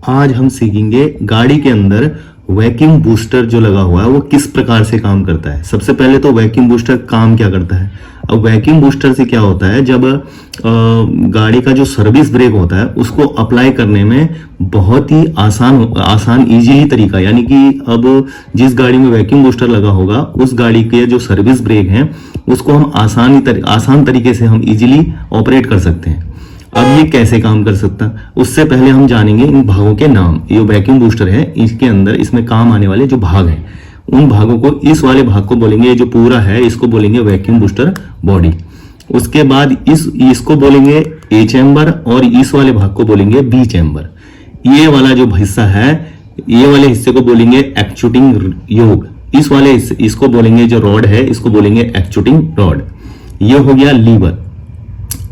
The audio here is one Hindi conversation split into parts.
आज हम सीखेंगे गाड़ी के अंदर वैक्यूम बूस्टर जो लगा हुआ है वो किस प्रकार से काम करता है। सबसे पहले तो वैक्यूम बूस्टर काम क्या करता है। अब वैक्यूम बूस्टर से क्या होता है, जब गाड़ी का जो सर्विस ब्रेक होता है उसको अप्लाई करने में बहुत ही आसान इजी तरीका, यानी कि अब जिस गाड़ी में वैक्यूम बूस्टर लगा होगा उस गाड़ी के जो सर्विस ब्रेक है उसको हम आसान तरीके से हम इजीली ऑपरेट कर सकते हैं। अब ये कैसे काम कर सकता है, उससे पहले हम जानेंगे इन भागों के नाम। ये वैक्यूम बूस्टर है, इसके अंदर इसमें काम आने वाले जो भाग हैं उन भागों को, इस वाले भाग को बोलेंगे, जो पूरा है इसको बोलेंगे वैक्यूम बूस्टर बॉडी। उसके बाद इसको बोलेंगे ए चैम्बर और इस वाले भाग को बोलेंगे बी चैम्बर। ये वाला जो हिस्सा है, ये वाले हिस्से को बोलेंगे एक्चुएटिंग योग। इस वाले इसको बोलेंगे, जो रॉड है इसको बोलेंगे एक्चुएटिंग रॉड। ये हो गया लीवर।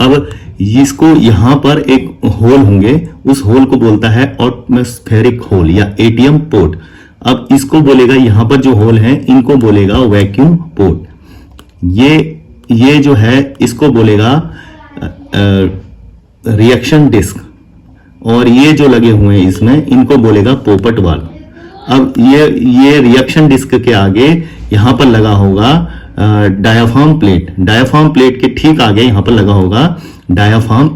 अब इसको यहां पर एक होल होंगे, उस होल को बोलता है एटमॉस्फेरिक होल या एटीएम पोर्ट। अब इसको बोलेगा, यहां पर जो होल हैं इनको बोलेगा वैक्यूम पोर्ट। ये जो है इसको बोलेगा रिएक्शन डिस्क, और ये जो लगे हुए हैं इसमें इनको बोलेगा पोपट वाल्व। अब ये रिएक्शन डिस्क के आगे यहां पर लगा होगा डायाफ्राम प्लेट। डायाफ्राम प्लेट के ठीक आगे यहां पर लगा होगा डायाफ्राम।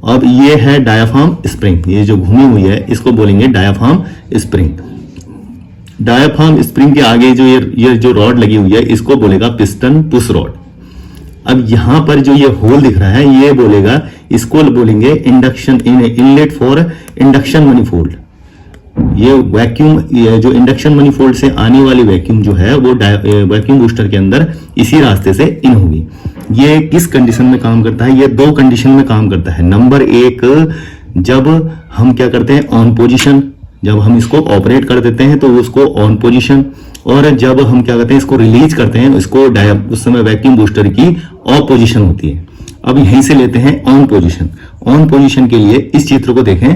अब ये है डायाफ्राम स्प्रिंग, ये जो घूमी हुई है इसको बोलेंगे डायाफ्राम स्प्रिंग। डायाफ्राम स्प्रिंग के आगे जो ये जो रॉड लगी हुई है इसको बोलेगा पिस्टन पुश रॉड। अब यहां पर जो ये होल दिख रहा है ये बोलेगा, इसको बोलेंगे induction inlet for induction manifold. ये वैक्यूम, ये जो इंडक्शन मनीफोल्ड से आने वाली वैक्यूम जो है वो वैक्यूम बूस्टर के अंदर इसी रास्ते से इन होगी। ये किस कंडीशन में काम करता है, ये दो कंडीशन में काम करता है। नंबर एक, जब हम क्या करते हैं ऑन पोजीशन, जब हम इसको ऑपरेट कर देते हैं तो उसको ऑन पोजीशन, और जब हम क्या करते हैं इसको रिलीज करते हैं इसको उस समय वैक्यूम बूस्टर की ऑफ पोजीशन होती है। अब यहीं से लेते हैं ऑन पोजीशन। ऑन पोजीशन के लिए इस चित्र को देखें।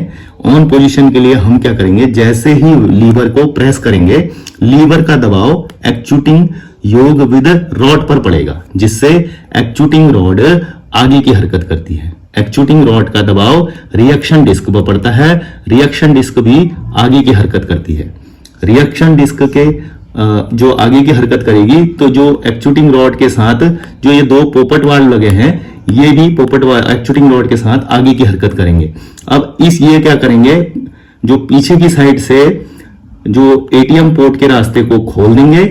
ऑन पोजीशन के लिए हम क्या करेंगे, जैसे ही लीवर को प्रेस करेंगे लीवर का दबाव एक्चुएटिंग योग विद रॉड पर पड़ेगा, जिससे एक्चुएटिंग रॉड आगे की हरकत करती है। एक्चुएटिंग रॉड का दबाव रिएक्शन डिस्क पर पड़ता है, रिएक्शन डिस्क भी आगे की हरकत करती है। रिएक्शन डिस्क के जो आगे की हरकत करेगी तो जो एक्चुएटिंग रॉड के साथ जो ये दो पोपट वाल्व लगे हैं ये भी पोपट वाल्व एक्चुएटिंग रॉड के साथ आगे की हरकत करेंगे। अब ये क्या करेंगे, जो पीछे की साइड से जो एटीएम पोर्ट के रास्ते को खोल देंगे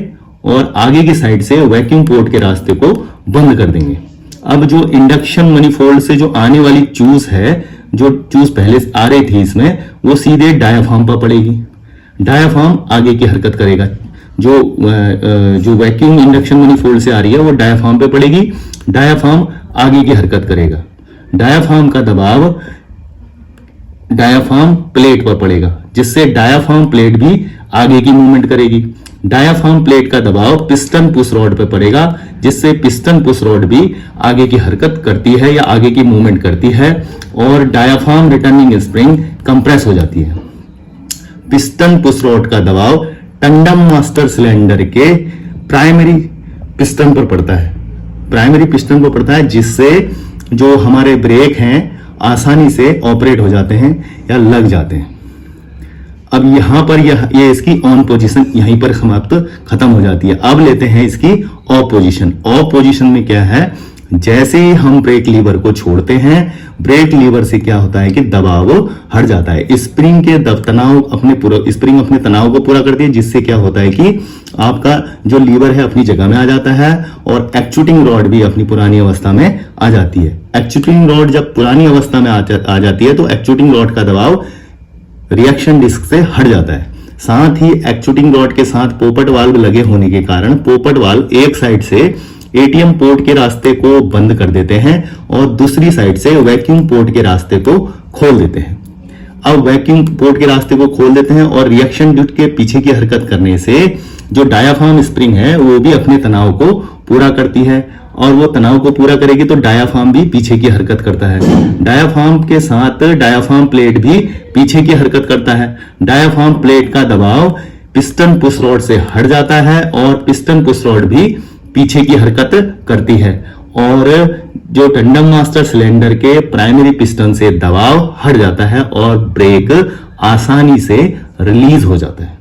और आगे की साइड से वैक्यूम पोर्ट के रास्ते को बंद कर देंगे। अब जो इंडक्शन मनीफोल्ड से जो आने वाली चूस है, जो चूस पहले आ रही थी इसमें, वो सीधे डायाफ्राम पर पड़ेगी। डायाफ्राम आगे की हरकत करेगा। जो वैक्यूम इंडक्शन मनीफोल्ड से आ रही है वो डायाफ्राम पे पड़ेगी, डायाफ्राम आगे की हरकत करेगा। डायाफ्राम का दबाव डायाफ्राम प्लेट पर पड़ेगा, जिससे डायाफ्राम प्लेट भी आगे की मूवमेंट करेगी। डायाफ्राम प्लेट का दबाव पिस्टन पुश रॉड पर पड़ेगा, जिससे पिस्टन पुश रॉड भी आगे की हरकत करती है या आगे की मूवमेंट करती है, और डायाफ्राम रिटर्निंग स्प्रिंग कंप्रेस हो जाती है। पिस्टन पुश रॉड का दबाव टंडम मास्टर सिलेंडर के प्राइमरी पिस्टन पर पड़ता है। प्राइमरी पिस्टन पर पड़ता है, जिससे जो हमारे ब्रेक हैं आसानी से ऑपरेट हो जाते हैं या लग जाते हैं। अब यहां पर ये इसकी ऑन पोजीशन यहीं पर समाप्त खत्म हो जाती है। अब लेते हैं इसकी ऑफ पोजीशन। ऑफ पोजीशन में क्या है, जैसे ही हम ब्रेक लीवर को छोड़ते हैं, ब्रेक लीवर से क्या होता है कि दबाव हट जाता है। स्प्रिंग के स्प्रिंग अपने तनाव को पूरा करती है, जिससे क्या होता है कि आपका जो लीवर है अपनी जगह में आ जाता है और एक्चुएटिंग रॉड भी अपनी पुरानी अवस्था में आ जाती है। एक्चुएटिंग रॉड जब पुरानी अवस्था में आ जाती है तो एक्चुएटिंग रॉड का दबाव रिएक्शन डिस्क से हट जाता है। साथ ही एक्चुएटिंग रॉड के साथ पोपट वाल्व लगे होने के कारण पोपट वाल्व एक साइड से एटीएम पोर्ट के रास्ते को बंद कर देते हैं और दूसरी साइड से वैक्यूम पोर्ट के रास्ते को खोल देते हैं। अब वैक्यूम पोर्ट के रास्ते को खोल देते हैं और रिएक्शन डिस्क के पीछे की हरकत करने से जो डायाफ्राम स्प्रिंग है वो भी अपने तनाव को पूरा करती है, और वो तनाव को पूरा करेगी तो डायाफ्राम भी पीछे की हरकत करता है। डायाफ्राम के साथ डायाफ्राम प्लेट भी पीछे की हरकत करता है। डायाफ्राम प्लेट का दबाव पिस्टन पुश रॉड से हट जाता है और पिस्टन पुश रॉड भी पीछे की हरकत करती है, और जो टंडम मास्टर सिलेंडर के प्राइमरी पिस्टन से दबाव हट जाता है और ब्रेक आसानी से रिलीज हो जाता है।